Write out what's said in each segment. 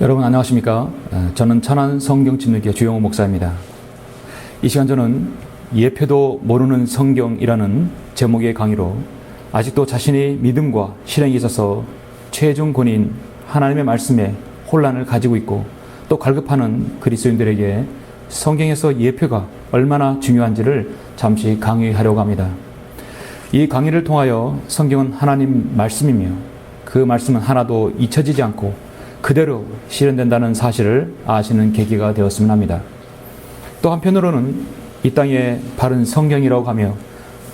여러분 안녕하십니까? 저는 천안 성경집례교회 주영호 목사입니다. 이 시간 저는 예표도 모르는 성경이라는 제목의 강의로 아직도 자신의 믿음과 실행에 있어서 최종 권위인 하나님의 말씀에 혼란을 가지고 있고 또 갈급하는 그리스도인들에게 성경에서 예표가 얼마나 중요한지를 잠시 강의하려고 합니다. 이 강의를 통하여 성경은 하나님 말씀이며 그 말씀은 하나도 잊혀지지 않고 그대로 실현된다는 사실을 아시는 계기가 되었으면 합니다. 또 한편으로는 이 땅에 바른 성경이라고 하며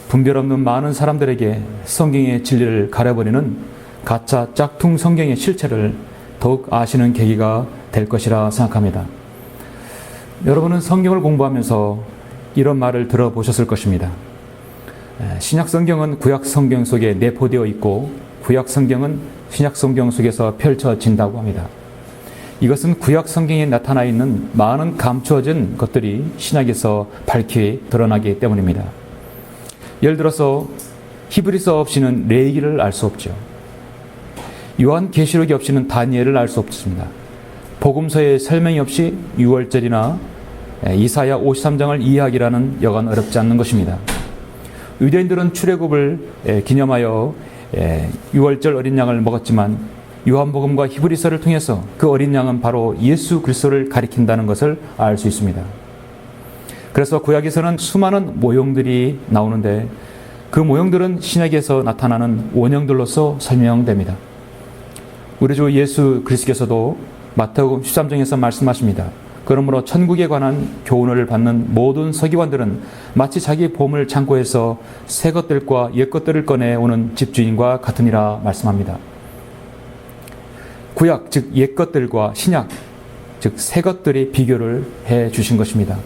분별 없는 많은 사람들에게 성경의 진리를 가려버리는 가짜 짝퉁 성경의 실체를 더욱 아시는 계기가 될 것이라 생각합니다. 여러분은 성경을 공부하면서 이런 말을 들어보셨을 것입니다. 신약 성경은 구약 성경 속에 내포되어 있고 구약 성경은 신약 성경 속에서 펼쳐진다고 합니다. 이것은 구약 성경에 나타나 있는 많은 감추어진 것들이 신약에서 밝히 드러나기 때문입니다. 예를 들어서 히브리서 없이는 레위기를 알 수 없죠. 요한계시록이 없이는 다니엘을 알 수 없습니다. 복음서의 설명이 없이 유월절이나 이사야 53장을 이해하기라는 여간 어렵지 않는 것입니다. 유대인들은 출애굽을 기념하여 유월절 어린 양을 먹었지만 요한복음과 히브리서를 통해서 그 어린 양은 바로 예수 그리스도를 가리킨다는 것을 알 수 있습니다. 그래서 구약에서는 수많은 모형들이 나오는데 그 모형들은 신약에서 나타나는 원형들로서 설명됩니다. 우리 주 예수 그리스도께서도 마태복음 13장에서 말씀하십니다. 그러므로 천국에 관한 교훈을 받는 모든 서기관들은 마치 자기 보물 창고에서 새 것들과 옛 것들을 꺼내오는 집주인과 같으니라 말씀합니다. 구약, 즉 옛 것들과 신약, 즉 새 것들이 비교를 해 주신 것입니다.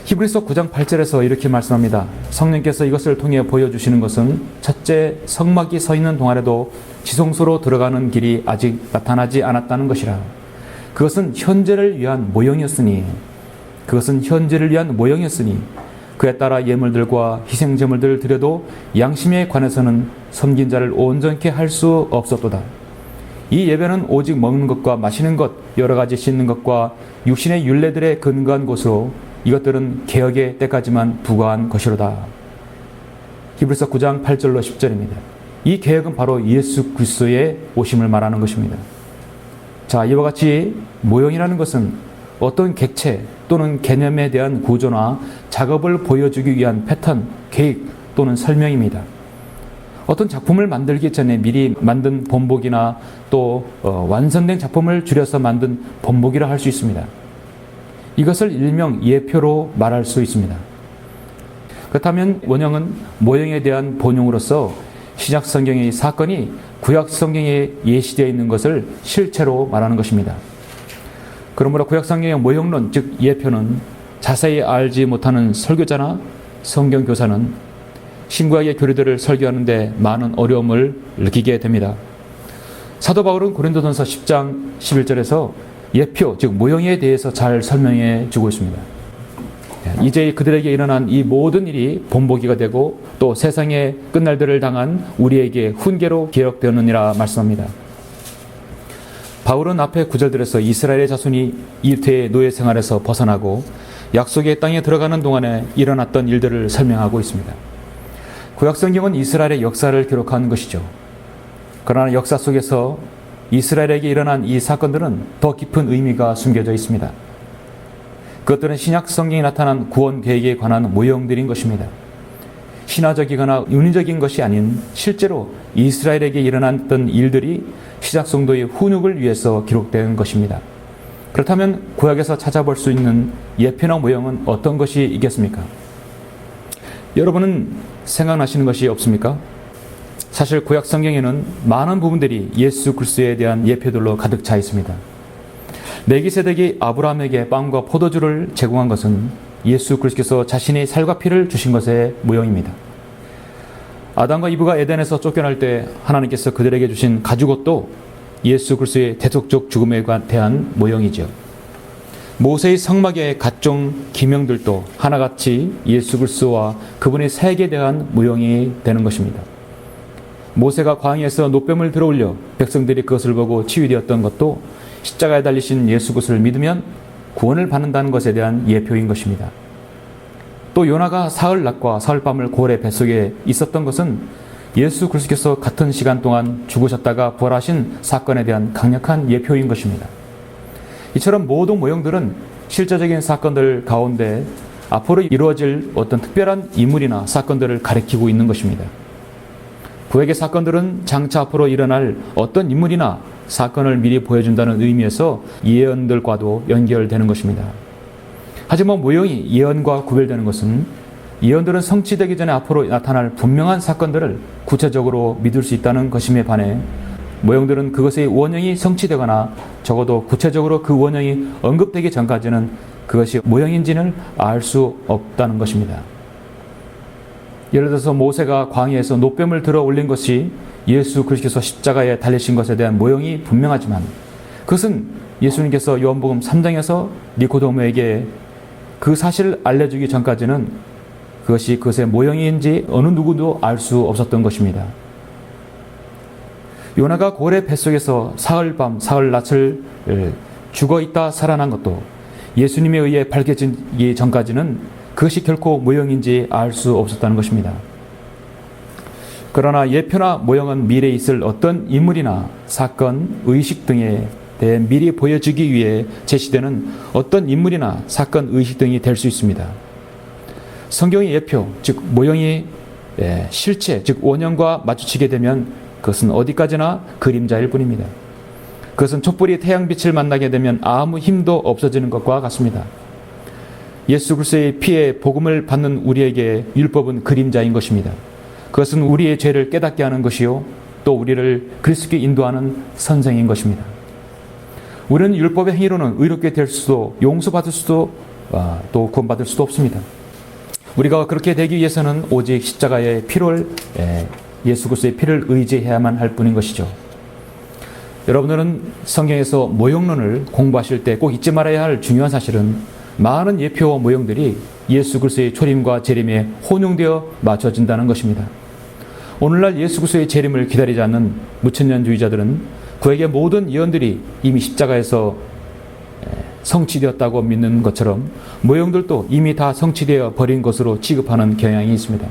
히브리서 9장 8절에서 이렇게 말씀합니다. 성령께서 이것을 통해 보여주시는 것은 첫째 성막이 서 있는 동안에도 지성소로 들어가는 길이 아직 나타나지 않았다는 것이라. 그것은 현재를 위한 모형이었으니 그에 따라 예물들과 희생제물들을 드려도 양심에 관해서는 섬긴 자를 온전케 할 수 없었도다. 이 예배는 오직 먹는 것과 마시는 것, 여러 가지 씻는 것과 육신의 율례들에 근거한 곳으로 이것들은 개혁의 때까지만 부과한 것이로다. 히브리서 9장 8절로 10절입니다. 이 개혁은 바로 예수 그리스도의 오심을 말하는 것입니다. 자, 이와 같이 모형이라는 것은 어떤 객체 또는 개념에 대한 구조나 작업을 보여주기 위한 패턴, 계획 또는 설명입니다. 어떤 작품을 만들기 전에 미리 만든 본보기나 또 완성된 작품을 줄여서 만든 본보기라 할 수 있습니다. 이것을 일명 예표로 말할 수 있습니다. 그렇다면 원형은 모형에 대한 본용으로서 신약 성경의 사건이 구약 성경에 예시되어 있는 것을 실체로 말하는 것입니다. 그러므로 구약 성경의 모형론, 즉 예표는 자세히 알지 못하는 설교자나 성경 교사는 신구약의 교리들을 설교하는데 많은 어려움을 느끼게 됩니다. 사도 바울은 고린도전서 10장 11절에서 예표, 즉 모형에 대해서 잘 설명해 주고 있습니다. 이제 그들에게 일어난 이 모든 일이 본보기가 되고 또 세상의 끝날들을 당한 우리에게 훈계로 기록되느니라 말씀합니다. 바울은 앞에 구절들에서 이스라엘의 자손이 이태의 노예 생활에서 벗어나고 약속의 땅에 들어가는 동안에 일어났던 일들을 설명하고 있습니다. 구약성경은 이스라엘의 역사를 기록한 것이죠. 그러나 역사 속에서 이스라엘에게 일어난 이 사건들은 더 깊은 의미가 숨겨져 있습니다. 그것들은 신약 성경에 나타난 구원 계획에 관한 모형들인 것입니다. 신화적이거나 윤리적인 것이 아닌 실제로 이스라엘에게 일어났던 일들이 신약 성도의 훈육을 위해서 기록된 것입니다. 그렇다면 구약에서 찾아볼 수 있는 예표나 모형은 어떤 것이 있겠습니까? 여러분은 생각나시는 것이 없습니까? 사실 구약 성경에는 많은 부분들이 예수 그리스도에 대한 예표들로 가득 차 있습니다. 멜기세덱이 아브라함에게 빵과 포도주를 제공한 것은 예수 그리스도께서 자신의 살과 피를 주신 것의 모형입니다. 아담과 이브가 에덴에서 쫓겨날 때 하나님께서 그들에게 주신 가죽옷도 예수 그리스도의 대속적 죽음에 대한 모형이죠. 모세의 성막의 각종 기명들도 하나같이 예수 그리스도와 그분의 사역에 대한 모형이 되는 것입니다. 모세가 광야에서 노뱀을 들어올려 백성들이 그것을 보고 치유되었던 것도 십자가에 달리신 예수 그리스도를 믿으면 구원을 받는다는 것에 대한 예표인 것입니다. 또 요나가 사흘 낮과 사흘 밤을 고래 뱃속에 있었던 것은 예수 그리스도께서 같은 시간 동안 죽으셨다가 부활하신 사건에 대한 강력한 예표인 것입니다. 이처럼 모든 모형들은 실제적인 사건들 가운데 앞으로 이루어질 어떤 특별한 인물이나 사건들을 가리키고 있는 것입니다. 구약의 사건들은 장차 앞으로 일어날 어떤 인물이나 사건을 미리 보여준다는 의미에서 예언들과도 연결되는 것입니다. 하지만 모형이 예언과 구별되는 것은 예언들은 성취되기 전에 앞으로 나타날 분명한 사건들을 구체적으로 믿을 수 있다는 것임에 반해 모형들은 그것의 원형이 성취되거나 적어도 구체적으로 그 원형이 언급되기 전까지는 그것이 모형인지는 알 수 없다는 것입니다. 예를 들어서 모세가 광야에서 노뱀을 들어 올린 것이 예수 그리스도께서 십자가에 달리신 것에 대한 모형이 분명하지만 그것은 예수님께서 요한복음 3장에서 니고데모에게 그 사실을 알려주기 전까지는 그것이 그것의 모형인지 어느 누구도 알 수 없었던 것입니다. 요나가 고래 뱃속에서 사흘 밤 사흘 낮을 죽어있다 살아난 것도 예수님에 의해 밝혀지기 전까지는 그것이 결코 모형인지 알 수 없었다는 것입니다. 그러나 예표나 모형은 미래에 있을 어떤 인물이나 사건, 의식 등에 대해 미리 보여주기 위해 제시되는 어떤 인물이나 사건, 의식 등이 될 수 있습니다. 성경의 예표, 즉 모형이 실체, 즉 원형과 마주치게 되면 그것은 어디까지나 그림자일 뿐입니다. 그것은 촛불이 태양빛을 만나게 되면 아무 힘도 없어지는 것과 같습니다. 예수 그리스도의 피에 복음을 받는 우리에게 율법은 그림자인 것입니다. 그것은 우리의 죄를 깨닫게 하는 것이요 또 우리를 그리스도께 인도하는 선생인 것입니다. 우리는 율법의 행위로는 의롭게 될 수도 용서받을 수도 또 구원받을 수도 없습니다. 우리가 그렇게 되기 위해서는 오직 십자가의 피를 예수 그리스도의 피를 의지해야만 할 뿐인 것이죠. 여러분들은 성경에서 모형론을 공부하실 때 꼭 잊지 말아야 할 중요한 사실은 많은 예표와 모형들이 예수 그리스도의 초림과 재림에 혼용되어 맞춰진다는 것입니다. 오늘날 예수 그리스도의 재림을 기다리지 않는 무천년주의자들은 그에게 모든 예언들이 이미 십자가에서 성취되었다고 믿는 것처럼 모형들도 이미 다 성취되어 버린 것으로 취급하는 경향이 있습니다.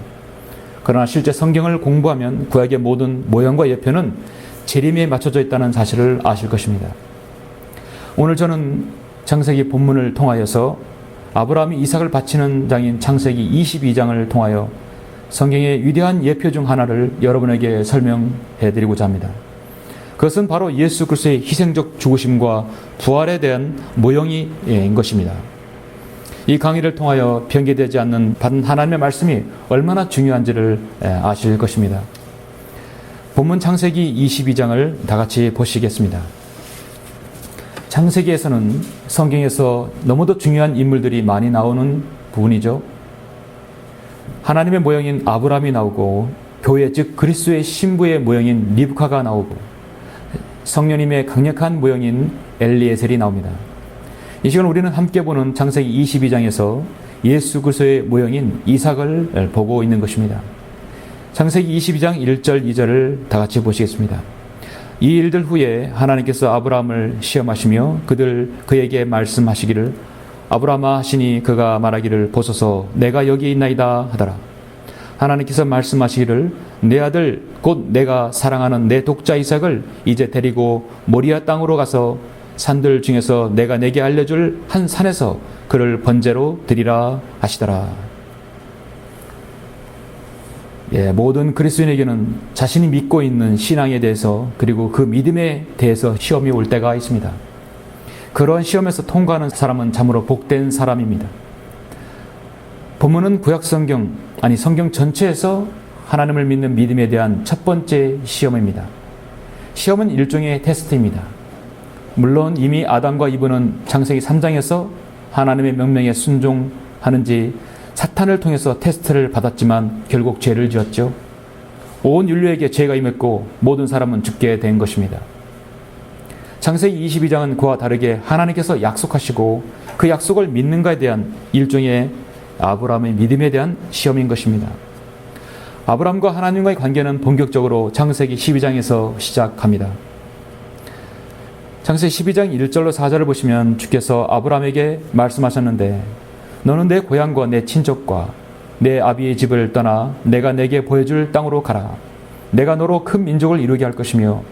그러나 실제 성경을 공부하면 구약의 모든 모형과 예표는 재림에 맞춰져 있다는 사실을 아실 것입니다. 오늘 저는 창세기 본문을 통하여서 아브라함이 이삭을 바치는 장인 창세기 22장을 통하여 성경의 위대한 예표 중 하나를 여러분에게 설명해 드리고자 합니다. 그것은 바로 예수 그리스도의 희생적 죽으심과 부활에 대한 모형인 것입니다. 이 강의를 통하여 변개되지 않는 받은 하나님의 말씀이 얼마나 중요한지를 아실 것입니다. 본문 창세기 22장을 다 같이 보시겠습니다. 창세기에서는 성경에서 너무도 중요한 인물들이 많이 나오는 부분이죠. 하나님의 모형인 아브라함이 나오고 교회 즉 그리스도의 신부의 모형인 리브카가 나오고 성령님의 강력한 모형인 엘리에셀이 나옵니다. 이 시간 우리는 함께 보는 창세기 22장에서 예수 그리스도의 모형인 이삭을 보고 있는 것입니다. 창세기 22장 1절 2절을 다 같이 보시겠습니다. 이 일들 후에 하나님께서 아브라함을 시험하시며 그에게 말씀하시기를 아브라함아 하시니 그가 말하기를 보소서 내가 여기 있나이다 하더라. 하나님께서 말씀하시기를 내 아들 곧 내가 사랑하는 내 독자 이삭을 이제 데리고 모리아 땅으로 가서 산들 중에서 내가 내게 알려줄 한 산에서 그를 번제로 드리라 하시더라. 모든 그리스도인에게는 자신이 믿고 있는 신앙에 대해서 그리고 그 믿음에 대해서 시험이 올 때가 있습니다. 그런 시험에서 통과하는 사람은 참으로 복된 사람입니다. 본문은 구약성경, 성경 전체에서 하나님을 믿는 믿음에 대한 첫 번째 시험입니다. 시험은 일종의 테스트입니다. 물론 이미 아담과 이브는 창세기 3장에서 하나님의 명령에 순종하는지 사탄을 통해서 테스트를 받았지만 결국 죄를 지었죠. 온 인류에게 죄가 임했고 모든 사람은 죽게 된 것입니다. 창세기 22장은 그와 다르게 하나님께서 약속하시고 그 약속을 믿는가에 대한 일종의 아브라함의 믿음에 대한 시험인 것입니다. 아브라함과 하나님과의 관계는 본격적으로 창세기 12장에서 시작합니다. 창세기 12장 1절로 4절을 보시면 주께서 아브라함에게 말씀하셨는데 너는 내 고향과 내 친족과 내 아비의 집을 떠나 내가 내게 보여줄 땅으로 가라. 내가 너로 큰 민족을 이루게 할 것이며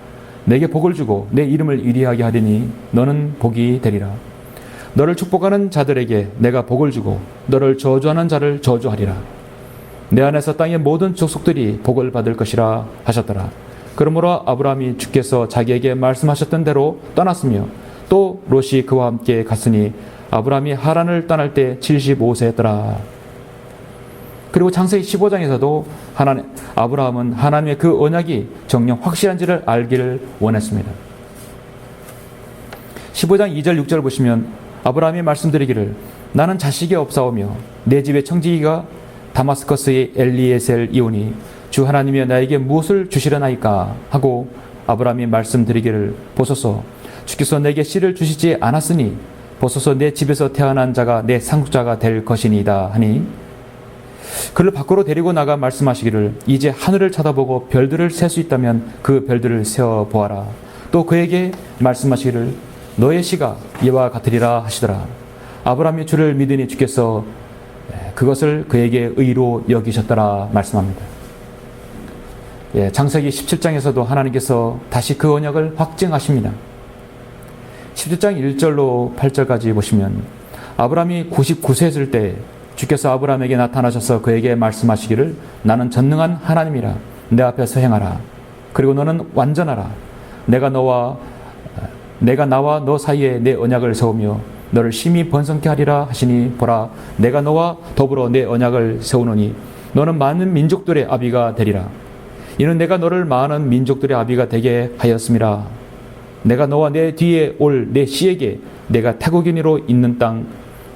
내게 복을 주고 내 이름을 위리하게 하리니 너는 복이 되리라. 너를 축복하는 자들에게 내가 복을 주고 너를 저주하는 자를 저주하리라. 내 안에서 땅의 모든 족속들이 복을 받을 것이라 하셨더라. 그러므로 아브라함이 주께서 자기에게 말씀하셨던 대로 떠났으며 또 롯이 그와 함께 갔으니 아브라함이 하란을 떠날 때 75세였더라. 그리고 창세기 15장에서도 아브라함은 하나님의 그 언약이 정녕 확실한지를 알기를 원했습니다. 15장 2절 6절 보시면 아브라함이 말씀드리기를 나는 자식이 없사오며 내 집의 청지기가 다마스커스의 엘리에셀이오니 주 하나님이 나에게 무엇을 주시려나이까 하고 아브라함이 말씀드리기를 보소서 주께서 내게 씨를 주시지 않았으니 보소서 내 집에서 태어난 자가 내 상속자가 될 것이니이다 하니 그를 밖으로 데리고 나가 말씀하시기를 이제 하늘을 쳐다보고 별들을 셀 수 있다면 그 별들을 세어 보아라. 또 그에게 말씀하시기를 너의 씨가 이와 같으리라 하시더라. 아브라함이 주를 믿으니 주께서 그것을 그에게 의로 여기셨더라 말씀합니다. 창세기 17장에서도 하나님께서 다시 그 언약을 확증하십니다. 17장 1절로 8절까지 보시면 아브라함이 99세였을 때 주께서 아브라함에게 나타나셔서 그에게 말씀하시기를 나는 전능한 하나님이라 내 앞에서 행하라. 그리고 너는 완전하라. 내가 나와 너 사이에 내 언약을 세우며 너를 심히 번성케 하리라 하시니 보라 내가 너와 더불어 내 언약을 세우노니 너는 많은 민족들의 아비가 되리라. 이는 내가 너를 많은 민족들의 아비가 되게 하였음이라. 내가 너와 내 뒤에 올 내 씨에게 내가 태국인으로 있는 땅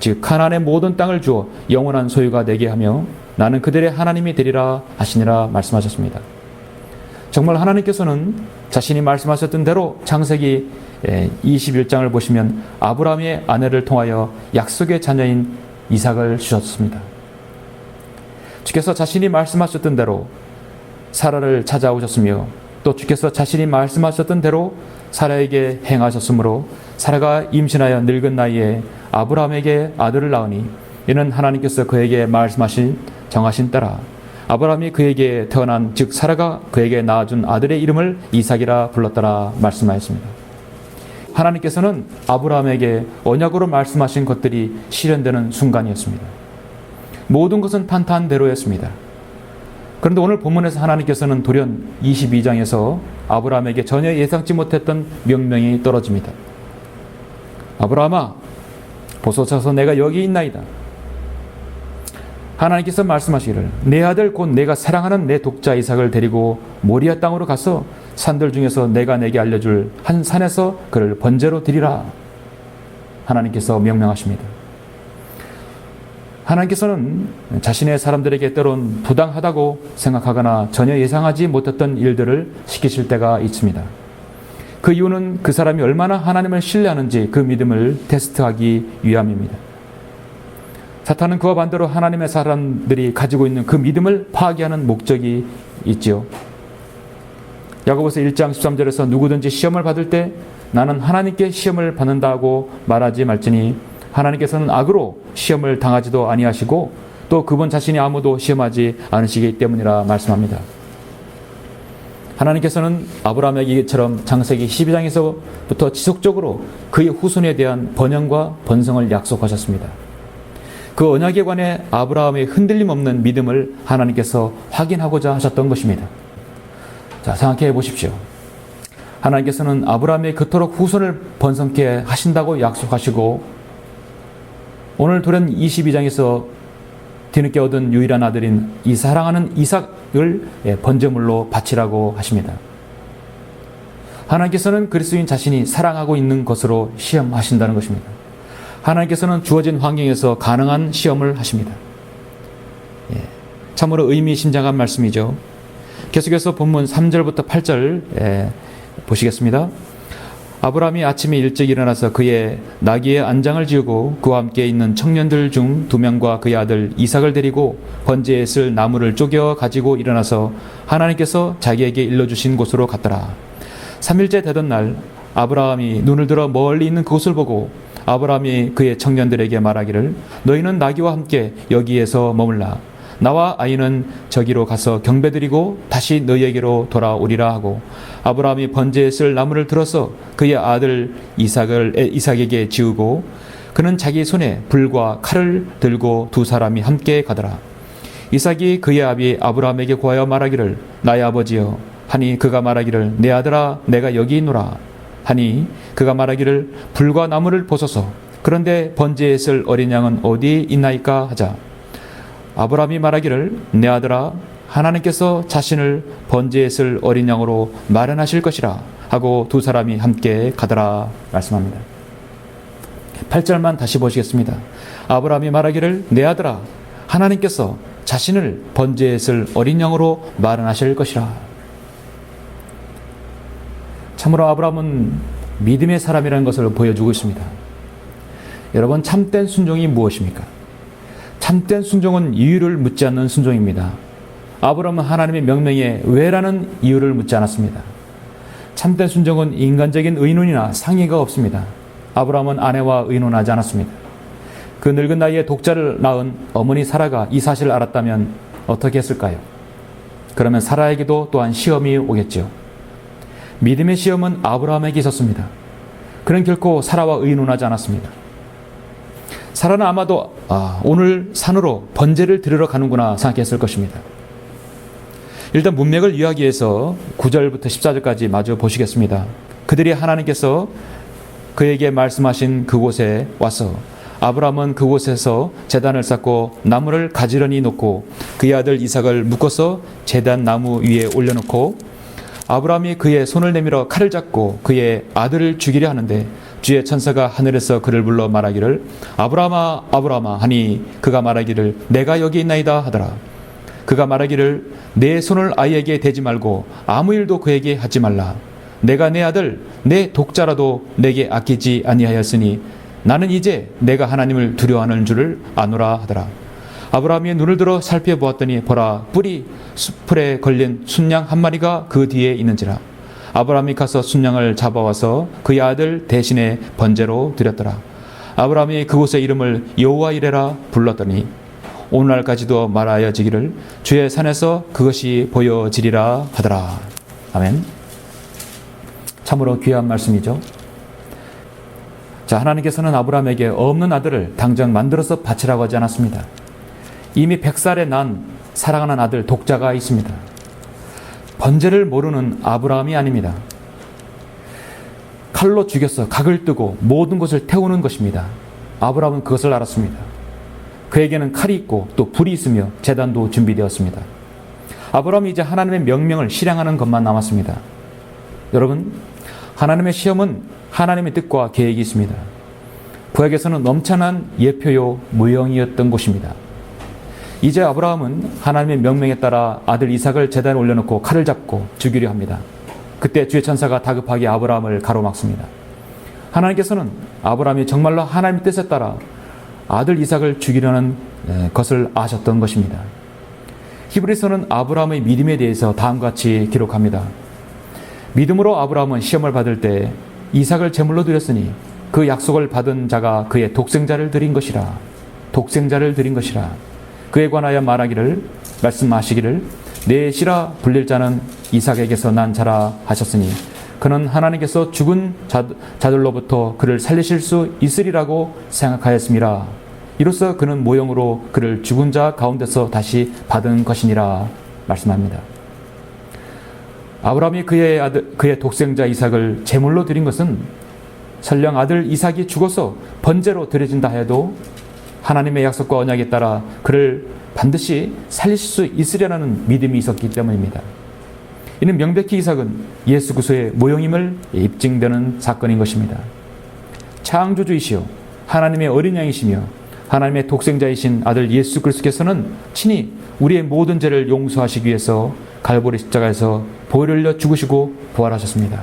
즉 가나안의 모든 땅을 주어 영원한 소유가 되게 하며 나는 그들의 하나님이 되리라 하시니라 말씀하셨습니다. 정말 하나님께서는 자신이 말씀하셨던 대로 창세기 21장을 보시면 아브라함의 아내를 통하여 약속의 자녀인 이삭을 주셨습니다. 주께서 자신이 말씀하셨던 대로 사라를 찾아오셨으며 또 주께서 자신이 말씀하셨던 대로 사라에게 행하셨으므로 사라가 임신하여 늙은 나이에 아브라함에게 아들을 낳으니 이는 하나님께서 그에게 말씀하신 정하신 때라. 아브라함이 그에게 태어난 즉 사라가 그에게 낳아준 아들의 이름을 이삭이라 불렀더라 말씀하였습니다. 하나님께서는 아브라함에게 언약으로 말씀하신 것들이 실현되는 순간이었습니다. 모든 것은 탄탄대로였습니다. 그런데 오늘 본문에서 하나님께서는 돌연 22장에서 아브라함에게 전혀 예상치 못했던 명령이 떨어집니다. 아브라함아 보소서 내가 여기 있나이다. 하나님께서 말씀하시기를 내 아들 곧 내가 사랑하는 내 독자 이삭을 데리고 모리아 땅으로 가서 산들 중에서 내가 내게 알려줄 한 산에서 그를 번제로 드리라. 하나님께서 명령하십니다. 하나님께서는 자신의 사람들에게 때론 부당하다고 생각하거나 전혀 예상하지 못했던 일들을 시키실 때가 있습니다. 그 이유는 그 사람이 얼마나 하나님을 신뢰하는지 그 믿음을 테스트하기 위함입니다. 사탄은 그와 반대로 하나님의 사람들이 가지고 있는 그 믿음을 파괴하는 목적이 있지요. 야고보서 1장 13절에서 누구든지 시험을 받을 때 나는 하나님께 시험을 받는다고 말하지 말지니 하나님께서는 악으로 시험을 당하지도 아니하시고 또 그분 자신이 아무도 시험하지 않으시기 때문이라 말씀합니다. 하나님께서는 아브라함에게처럼 창세기 12장에서부터 지속적으로 그의 후손에 대한 번영과 번성을 약속하셨습니다. 그 언약에 관해 아브라함의 흔들림 없는 믿음을 하나님께서 확인하고자 하셨던 것입니다. 자, 생각해 보십시오. 하나님께서는 아브라함이 그토록 후손을 번성케 하신다고 약속하시고 오늘 돌연 22장에서 뒤늦게 얻은 유일한 아들인 이 사랑하는 이삭을 번제물로 바치라고 하십니다. 하나님께서는 그리스도인 자신이 사랑하고 있는 것으로 시험하신다는 것입니다. 하나님께서는 주어진 환경에서 가능한 시험을 하십니다. 참으로 의미심장한 말씀이죠. 계속해서 본문 3절부터 8절 보시겠습니다. 아브라함이 아침에 일찍 일어나서 그의 나귀의 안장을 지우고 그와 함께 있는 청년들 중 2명과 그의 아들 이삭을 데리고 번제에 쓸 나무를 쪼개 가지고 일어나서 하나님께서 자기에게 일러주신 곳으로 갔더라. 3일째 되던 날 아브라함이 눈을 들어 멀리 있는 그곳을 보고 아브라함이 그의 청년들에게 말하기를 너희는 나귀와 함께 여기에서 머물라. 나와 아이는 저기로 가서 경배드리고 다시 너희에게로 돌아오리라 하고 아브라함이 번제에 쓸 나무를 들어서 그의 아들 이삭에게 지우고 그는 자기 손에 불과 칼을 들고 두 사람이 함께 가더라. 이삭이 그의 아비 아브라함에게 구하여 말하기를 나의 아버지여 하니 그가 말하기를 내 아들아 내가 여기 있노라 하니 그가 말하기를 불과 나무를 보소서 그런데 번제에 쓸 어린 양은 어디 있나이까 하자. 아브라함이 말하기를 내 아들아 하나님께서 자신을 번제에 쓸 어린 양으로 마련하실 것이라 하고 두 사람이 함께 가더라 말씀합니다. 8절만 다시 보시겠습니다. 아브라함이 말하기를 내 아들아 하나님께서 자신을 번제에 쓸 어린 양으로 마련하실 것이라. 참으로 아브라함은 믿음의 사람이라는 것을 보여주고 있습니다. 여러분, 참된 순종이 무엇입니까? 참된 순종은 이유를 묻지 않는 순종입니다. 아브라함은 하나님의 명령에 왜라는 이유를 묻지 않았습니다. 참된 순종은 인간적인 의논이나 상의가 없습니다. 아브라함은 아내와 의논하지 않았습니다. 그 늙은 나이에 독자를 낳은 어머니 사라가 이 사실을 알았다면 어떻게 했을까요? 그러면 사라에게도 또한 시험이 오겠죠. 믿음의 시험은 아브라함에게 있었습니다. 그는 결코 사라와 의논하지 않았습니다. 사라는 아마도 오늘 산으로 번제를 드리러 가는구나 생각했을 것입니다. 일단 문맥을 이해하기 위해서 9절부터 14절까지 마저 보시겠습니다. 그들이 하나님께서 그에게 말씀하신 그곳에 와서 아브라함은 그곳에서 제단을 쌓고 나무를 가지런히 놓고 그의 아들 이삭을 묶어서 제단 나무 위에 올려놓고 아브라함이 그의 손을 내밀어 칼을 잡고 그의 아들을 죽이려 하는데 주의 천사가 하늘에서 그를 불러 말하기를 아브라함아 아브라함아 하니 그가 말하기를 내가 여기 있나이다 하더라. 그가 말하기를 내 손을 아이에게 대지 말고 아무 일도 그에게 하지 말라. 내가 내 아들 내 독자라도 내게 아끼지 아니하였으니 나는 이제 내가 하나님을 두려워하는 줄을 아노라 하더라. 아브라함이 눈을 들어 살펴보았더니 보라 뿔이 숯불에 걸린 순양 한 마리가 그 뒤에 있는지라. 아브라함이 가서 순양을 잡아와서 그의 아들 대신에 번제로 드렸더라. 아브라함이 그곳의 이름을 여호와 이레라 불렀더니 오늘날까지도 말하여지기를 주의 산에서 그것이 보여지리라 하더라. 아멘. 참으로 귀한 말씀이죠. 자, 하나님께서는 아브라함에게 없는 아들을 당장 만들어서 바치라고 하지 않았습니다. 이미 100살에 난 사랑하는 아들 독자가 있습니다. 번제를 모르는 아브라함이 아닙니다. 칼로 죽여서 각을 뜨고 모든 것을 태우는 것입니다. 아브라함은 그것을 알았습니다. 그에게는 칼이 있고 또 불이 있으며 제단도 준비되었습니다. 아브라함이 이제 하나님의 명령을 실행하는 것만 남았습니다. 여러분, 하나님의 시험은 하나님의 뜻과 계획이 있습니다. 구약에서는 넘쳐난 예표요 무형이었던 곳입니다. 이제 아브라함은 하나님의 명령에 따라 아들 이삭을 제단에 올려놓고 칼을 잡고 죽이려 합니다. 그때 주의 천사가 다급하게 아브라함을 가로막습니다. 하나님께서는 아브라함이 정말로 하나님의 뜻에 따라 아들 이삭을 죽이려는 것을 아셨던 것입니다. 히브리서는 아브라함의 믿음에 대해서 다음과 같이 기록합니다. 믿음으로 아브라함은 시험을 받을 때 이삭을 제물로 드렸으니 그 약속을 받은 자가 그의 독생자를 드린 것이라. 독생자를 드린 것이라. 그에 관하여 말씀하시기를 내 씨라 불릴 자는 이삭에게서 난 자라 하셨으니 그는 하나님께서 죽은 자들로부터 그를 살리실 수 있으리라고 생각하였습니다. 이로써 그는 모형으로 그를 죽은 자 가운데서 다시 받은 것이니라 말씀합니다. 아브라함이 그의 독생자 이삭을 제물로 드린 것은 설령 아들 이삭이 죽어서 번제로 드려진다 해도 하나님의 약속과 언약에 따라 그를 반드시 살리실 수 있으려는 믿음이 있었기 때문입니다. 이는 명백히 이삭은 예수 그리스도의 모형임을 입증되는 사건인 것입니다. 창조주이시오 하나님의 어린 양이시며 하나님의 독생자이신 아들 예수 그리스도께서는 친히 우리의 모든 죄를 용서하시기 위해서 갈보리 십자가에서 보혈을 흘려 죽으시고 부활하셨습니다.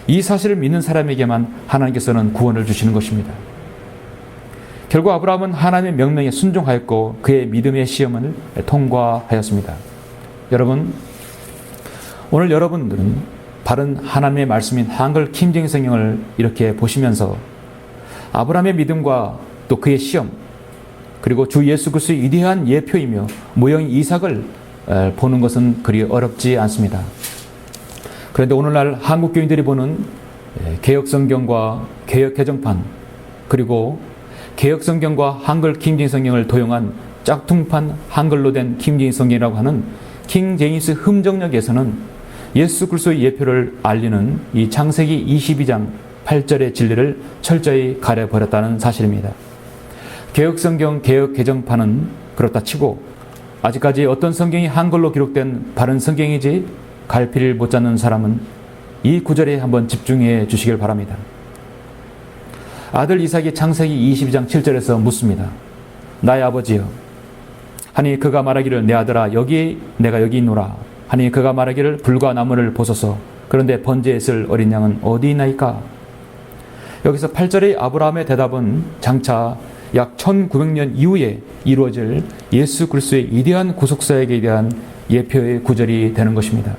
이 사실을 믿는 사람에게만 하나님께서는 구원을 주시는 것입니다. 결국 아브라함은 하나님의 명령에 순종하였고 그의 믿음의 시험을 통과하였습니다. 여러분, 오늘 여러분들은 바른 하나님의 말씀인 한글 킹제임스 성경을 이렇게 보시면서 아브라함의 믿음과 또 그의 시험, 그리고 주 예수 그리스도의 위대한 예표이며 모형인 이삭을 보는 것은 그리 어렵지 않습니다. 그런데 오늘날 한국 교인들이 보는 개혁성경과 개혁개정판, 그리고 개혁성경과 한글 킹제임스 성경을 도용한 짝퉁판 한글로 된 킹제임스 성경이라고 하는 킹제임스 흠정역에서는 예수 그리스도의 예표를 알리는 이 창세기 22장 8절의 진리를 철저히 가려버렸다는 사실입니다. 개혁성경 개혁개정판은 그렇다 치고 아직까지 어떤 성경이 한글로 기록된 바른 성경이지 갈피를 못 잡는 사람은 이 구절에 한번 집중해 주시길 바랍니다. 아들 이삭이 창세기 22장 7절에서 묻습니다. 나의 아버지여. 하니 그가 말하기를 내 아들아 내가 여기 있노라. 하니 그가 말하기를 불과 나무를 보소서. 그런데 번제에 쓸 어린 양은 어디 있나이까? 여기서 8절의 아브라함의 대답은 장차 약 1900년 이후에 이루어질 예수 그리스도의 위대한 구속사역에 대한 예표의 구절이 되는 것입니다.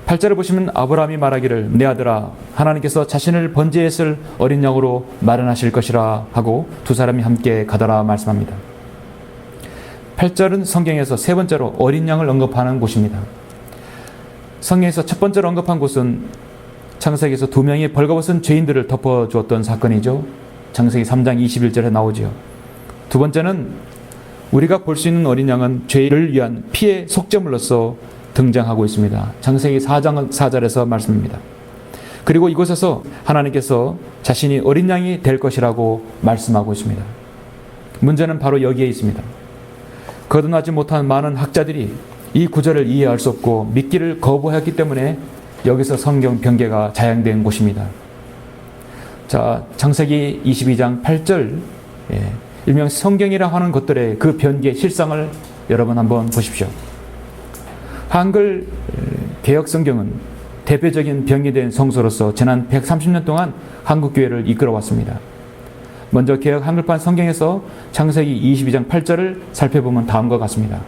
8절을 보시면 아브라함이 말하기를 내 아들아 하나님께서 자신을 번제에 쓸 어린 양으로 마련하실 것이라 하고 두 사람이 함께 가더라 말씀합니다. 8절은 성경에서 세 번째로 어린 양을 언급하는 곳입니다. 성경에서 첫 번째로 언급한 곳은 창세기에서 두 명의 벌거벗은 죄인들을 덮어주었던 사건이죠. 창세기 3장 21절에 나오죠. 두 번째는 우리가 볼 수 있는 어린 양은 죄를 위한 피의 속죄물로서 등장하고 있습니다. 창세기 4장 4절에서 말씀입니다. 그리고 이곳에서 하나님께서 자신이 어린 양이 될 것이라고 말씀하고 있습니다. 문제는 바로 여기에 있습니다. 거듭나지 못한 많은 학자들이 이 구절을 이해할 수 없고 믿기를 거부했기 때문에 여기서 성경 변개가 자양된 곳입니다. 자, 창세기 22장 8절, 일명 성경이라 하는 것들의 그 변개의 실상을 여러분 한번 보십시오. 한글 개혁성경은 대표적인 변개된 성서로서 지난 130년 동안 한국교회를 이끌어왔습니다. 먼저 개혁 한글판 성경에서 창세기 22장 8절을 살펴보면 다음과 같습니다.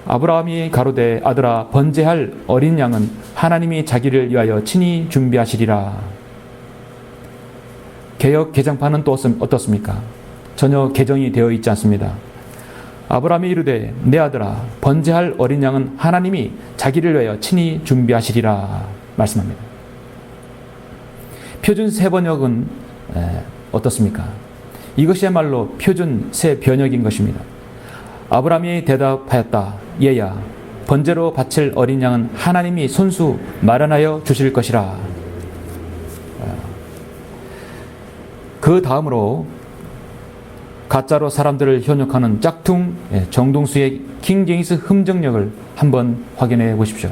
아브라함이 가로되 아들아 번제할 어린 양은 하나님이 자기를 위하여 친히 준비하시리라. 개혁 개정판은 또 어떻습니까? 전혀 개정이 되어 있지 않습니다. 아브라함이 이르되 내 아들아 번제할 어린 양은 하나님이 자기를 위하여 친히 준비하시리라 말씀합니다. 표준 새 번역은 어떻습니까? 이것이야말로 표준 새 번역인 것입니다. 아브라함이 대답하였다. 얘야 번제로 바칠 어린 양은 하나님이 손수 마련하여 주실 것이라. 그 다음으로 가짜로 사람들을 현혹하는 짝퉁 정동수의 킹제임스 흠정력을 한번 확인해 보십시오.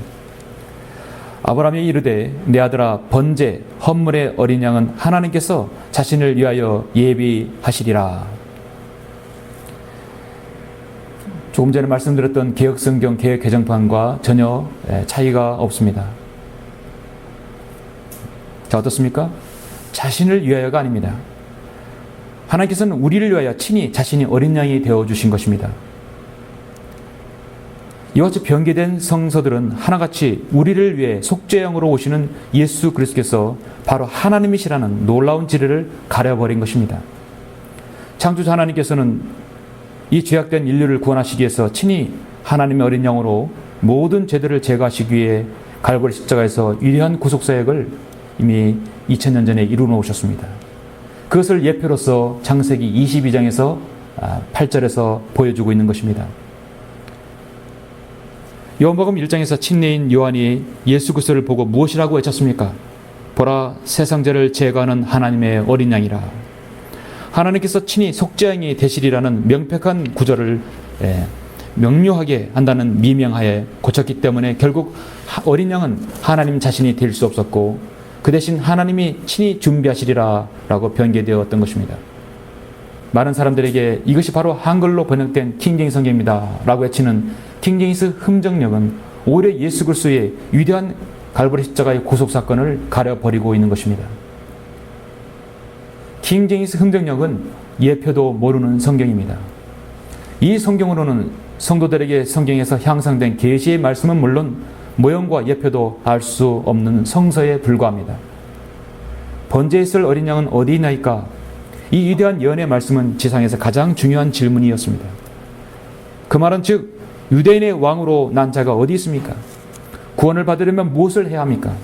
아브라함이 이르되 내 아들아 번제 헌물의 어린 양은 하나님께서 자신을 위하여 예비하시리라. 조금 전에 말씀드렸던 개혁성경 개혁개정판과 전혀 차이가 없습니다. 자, 어떻습니까? 자신을 위하여가 아닙니다. 하나님께서는 우리를 위하여 친히 자신이 어린 양이 되어주신 것입니다. 이와 같이 변개된 성서들은 하나같이 우리를 위해 속죄형으로 오시는 예수 그리스도께서 바로 하나님이시라는 놀라운 진리를 가려버린 것입니다. 창조자 하나님께서는 이 죄악된 인류를 구원하시기 위해서 친히 하나님의 어린 양으로 모든 죄들을 제거하시기 위해 갈보리 십자가에서 위대한 구속사역을 이미 2000년 전에 이루어 놓으셨습니다. 그것을 예표로서 창세기 22장에서 8절에서 보여주고 있는 것입니다. 요한복음 1장에서 친례인 요한이 예수 그리스도를 보고 무엇이라고 외쳤습니까? 보라 세상 죄를 제거하는 하나님의 어린 양이라. 하나님께서 친히 속죄양이 되시리라는 명백한 구절을 명료하게 한다는 미명하에 고쳤기 때문에 결국 어린 양은 하나님 자신이 될 수 없었고 그 대신 하나님이 친히 준비하시리라 라고 변개되었던 것입니다. 많은 사람들에게 이것이 바로 한글로 번역된 킹제임스 성경입니다 라고 외치는 킹제임스 흠정력은 오히려 예수 그리스도의 위대한 갈보리 십자가의 구속사건을 가려버리고 있는 것입니다. 킹제임스 흥정역은 예표도 모르는 성경입니다. 이 성경으로는 성도들에게 성경에서 향상된 계시의 말씀은 물론 모형과 예표도 알 수 없는 성서에 불과합니다. 번제에 있을 어린 양은 어디 있나이까? 이 위대한 예언의 말씀은 지상에서 가장 중요한 질문이었습니다. 그 말은 즉 유대인의 왕으로 난 자가 어디 있습니까? 구원을 받으려면 무엇을 해야 합니까?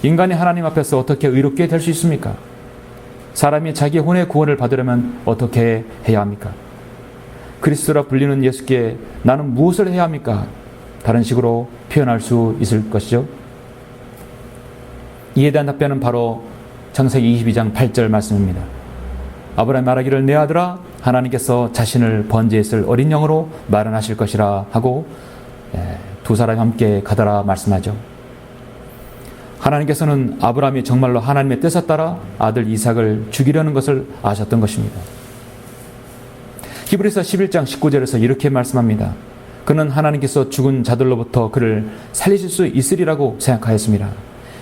인간이 하나님 앞에서 어떻게 의롭게 될 수 있습니까? 사람이 자기 혼의 구원을 받으려면 어떻게 해야 합니까? 그리스도라 불리는 예수께 나는 무엇을 해야 합니까? 다른 식으로 표현할 수 있을 것이죠. 이에 대한 답변은 바로 창세기 22장 8절 말씀입니다. 아브라함이 말하기를 내 아들아 하나님께서 자신을 번제했을 어린 양으로 마련하실 것이라 하고 두 사람이 함께 가더라 말씀하죠. 하나님께서는 아브라함이 정말로 하나님의 뜻에 따라 아들 이삭을 죽이려는 것을 아셨던 것입니다. 히브리서 11장 19절에서 이렇게 말씀합니다. 그는 하나님께서 죽은 자들로부터 그를 살리실 수 있으리라고 생각하였습니다.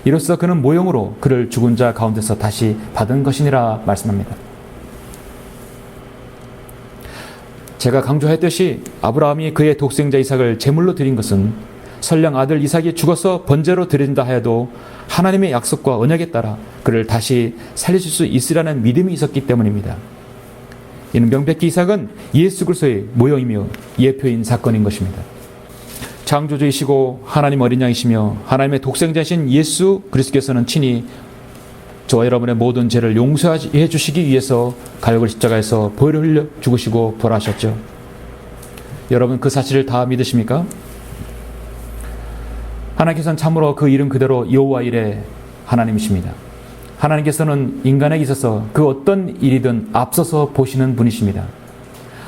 이로써 그는 모형으로 그를 죽은 자 가운데서 다시 받은 것이니라 말씀합니다. 제가 강조했듯이 아브라함이 그의 독생자 이삭을 제물로 드린 것은 설령 아들 이삭이 죽어서 번제로 드린다 하여도 하나님의 약속과 언약에 따라 그를 다시 살리실 수 있으라는 믿음이 있었기 때문입니다. 이는 명백히 이삭은 예수 그리스도의 모형이며 예표인 사건인 것입니다. 창조주이시고 하나님 어린 양이시며 하나님의 독생자이신 예수 그리스도께서는 친히 저와 여러분의 모든 죄를 용서해 주시기 위해서 갈보리 십자가에서 보혈을 흘려 죽으시고 부활하셨죠. 여러분 그 사실을 다 믿으십니까? 하나님께서는 참으로 그 이름 그대로 여호와 이레 하나님이십니다. 하나님께서는 인간에게 있어서 그 어떤 일이든 앞서서 보시는 분이십니다.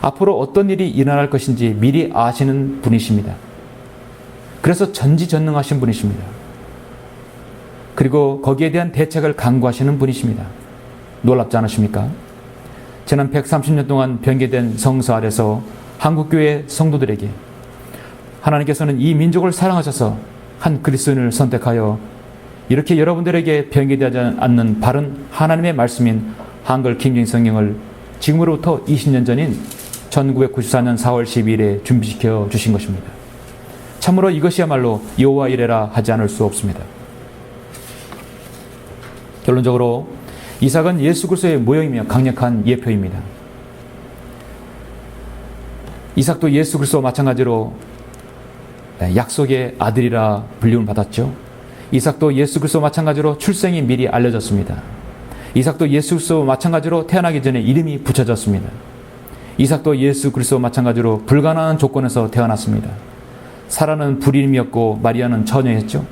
앞으로 어떤 일이 일어날 것인지 미리 아시는 분이십니다. 그래서 전지전능하신 분이십니다. 그리고 거기에 대한 대책을 강구하시는 분이십니다. 놀랍지 않으십니까? 지난 130년 동안 변개된 성서 아래서 한국교회 성도들에게 하나님께서는 이 민족을 사랑하셔서 한 그리스도인을 선택하여 이렇게 여러분들에게 변개되지 않는 바른 하나님의 말씀인 한글 킹제임스 성경을 지금으로부터 20년 전인 1994년 4월 12일에 준비시켜 주신 것입니다. 참으로 이것이야말로 여호와 이레라 하지 않을 수 없습니다. 결론적으로 이삭은 예수 그리스도의 모형이며 강력한 예표입니다. 이삭도 예수 그리스도와 마찬가지로 약속의 아들이라 불림을 받았죠. 이삭도 예수 그리스도와 마찬가지로 출생이 미리 알려졌습니다. 이삭도 예수 그리스도와 마찬가지로 태어나기 전에 이름이 붙여졌습니다. 이삭도 예수 그리스도와 마찬가지로 불가능한 조건에서 태어났습니다. 사라는 불임이었고 마리아는 처녀였죠.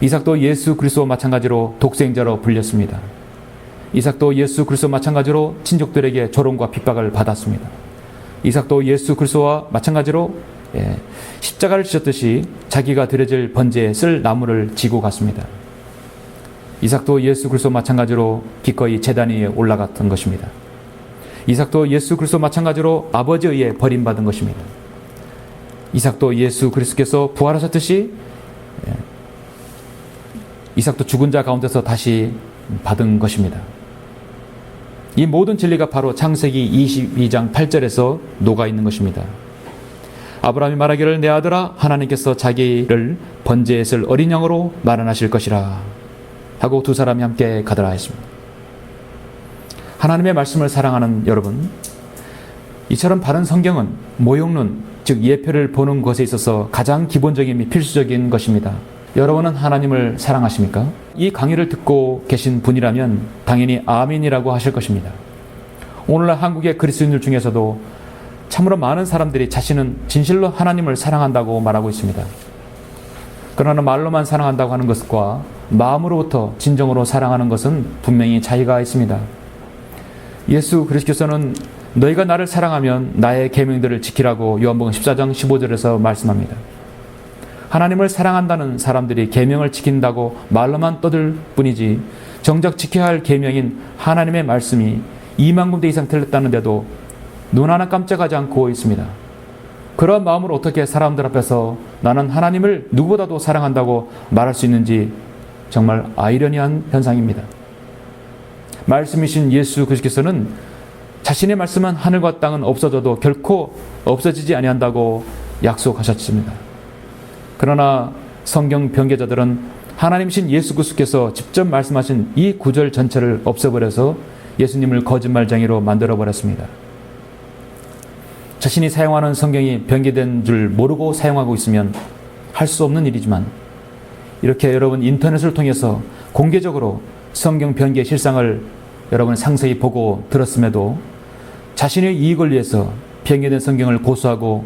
이삭도 예수 그리스도와 마찬가지로 독생자로 불렸습니다. 이삭도 예수 그리스도와 마찬가지로 친족들에게 조롱과 핍박을 받았습니다. 이삭도 예수 그리스도와 마찬가지로 십자가를 지셨듯이 자기가 드려질 번제에 쓸 나무를 지고 갔습니다. 이삭도 예수 그리스도와 마찬가지로 기꺼이 제단 위에 올라갔던 것입니다. 이삭도 예수 그리스도와 마찬가지로 아버지에 의해 버림받은 것입니다. 이삭도 예수 그리스도께서 부활하셨듯이 이삭도 죽은 자 가운데서 다시 받은 것입니다. 이 모든 진리가 바로 창세기 22장 8절에서 녹아있는 것입니다. 아브라함이 말하기를 내 아들아 하나님께서 자기를 번제에 쓸 어린 양으로 마련하실 것이라 하고 두 사람이 함께 가더라 했습니다. 하나님의 말씀을 사랑하는 여러분, 이처럼 바른 성경은 모형론, 즉 예표를 보는 것에 있어서 가장 기본적인 및 필수적인 것입니다. 여러분은 하나님을 사랑하십니까? 이 강의를 듣고 계신 분이라면 당연히 아멘이라고 하실 것입니다. 오늘날 한국의 그리스도인들 중에서도 참으로 많은 사람들이 자신은 진실로 하나님을 사랑한다고 말하고 있습니다. 그러나 말로만 사랑한다고 하는 것과 마음으로부터 진정으로 사랑하는 것은 분명히 차이가 있습니다. 예수 그리스도께서는 너희가 나를 사랑하면 나의 계명들을 지키라고 요한복음 14장 15절에서 말씀합니다. 하나님을 사랑한다는 사람들이 계명을 지킨다고 말로만 떠들 뿐이지 정작 지켜야 할 계명인 하나님의 말씀이 2만 군데 이상 틀렸다는데도 눈 하나 깜짝하지 않고 있습니다. 그런 마음으로 어떻게 사람들 앞에서 나는 하나님을 누구보다도 사랑한다고 말할 수 있는지 정말 아이러니한 현상입니다. 말씀이신 예수 그리스도께서는 자신의 말씀은 하늘과 땅은 없어져도 결코 없어지지 아니한다고 약속하셨습니다. 그러나 성경 변개자들은 하나님이신 예수 그리스도께서 직접 말씀하신 이 구절 전체를 없애버려서 예수님을 거짓말쟁이로 만들어버렸습니다. 자신이 사용하는 성경이 변개된 줄 모르고 사용하고 있으면 할 수 없는 일이지만 이렇게 여러분 인터넷을 통해서 공개적으로 성경 변개 실상을 여러분 상세히 보고 들었음에도 자신의 이익을 위해서 변개된 성경을 고수하고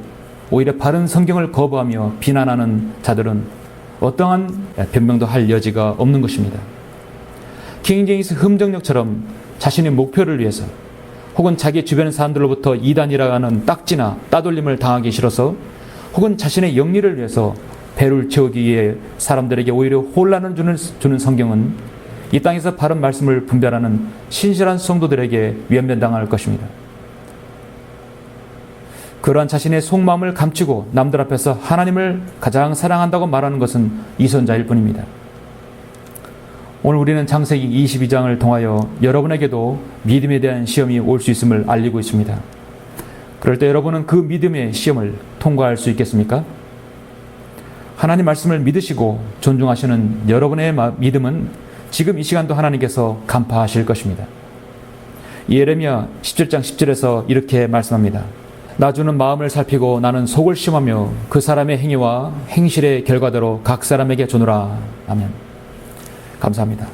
오히려 바른 성경을 거부하며 비난하는 자들은 어떠한 변명도 할 여지가 없는 것입니다. 킹제임스 흠정력처럼 자신의 목표를 위해서 혹은 자기 주변 사람들로부터 이단이라고 하는 딱지나 따돌림을 당하기 싫어서 혹은 자신의 영리를 위해서 배를 채우기 위해 사람들에게 오히려 혼란을 주는 성경은 이 땅에서 바른 말씀을 분별하는 신실한 성도들에게 외면당할 것입니다. 그러한 자신의 속마음을 감추고 남들 앞에서 하나님을 가장 사랑한다고 말하는 것은 이선자일 뿐입니다. 오늘 우리는 창세기 22장을 통하여 여러분에게도 믿음에 대한 시험이 올 수 있음을 알리고 있습니다. 그럴 때 여러분은 그 믿음의 시험을 통과할 수 있겠습니까? 하나님 말씀을 믿으시고 존중하시는 여러분의 믿음은 지금 이 시간도 하나님께서 간파하실 것입니다. 예레미야 17장 10절에서 이렇게 말씀합니다. 나주는 마음을 살피고 나는 속을 시험하며 그 사람의 행위와 행실의 결과대로 각 사람에게 주노라. 아멘. 감사합니다.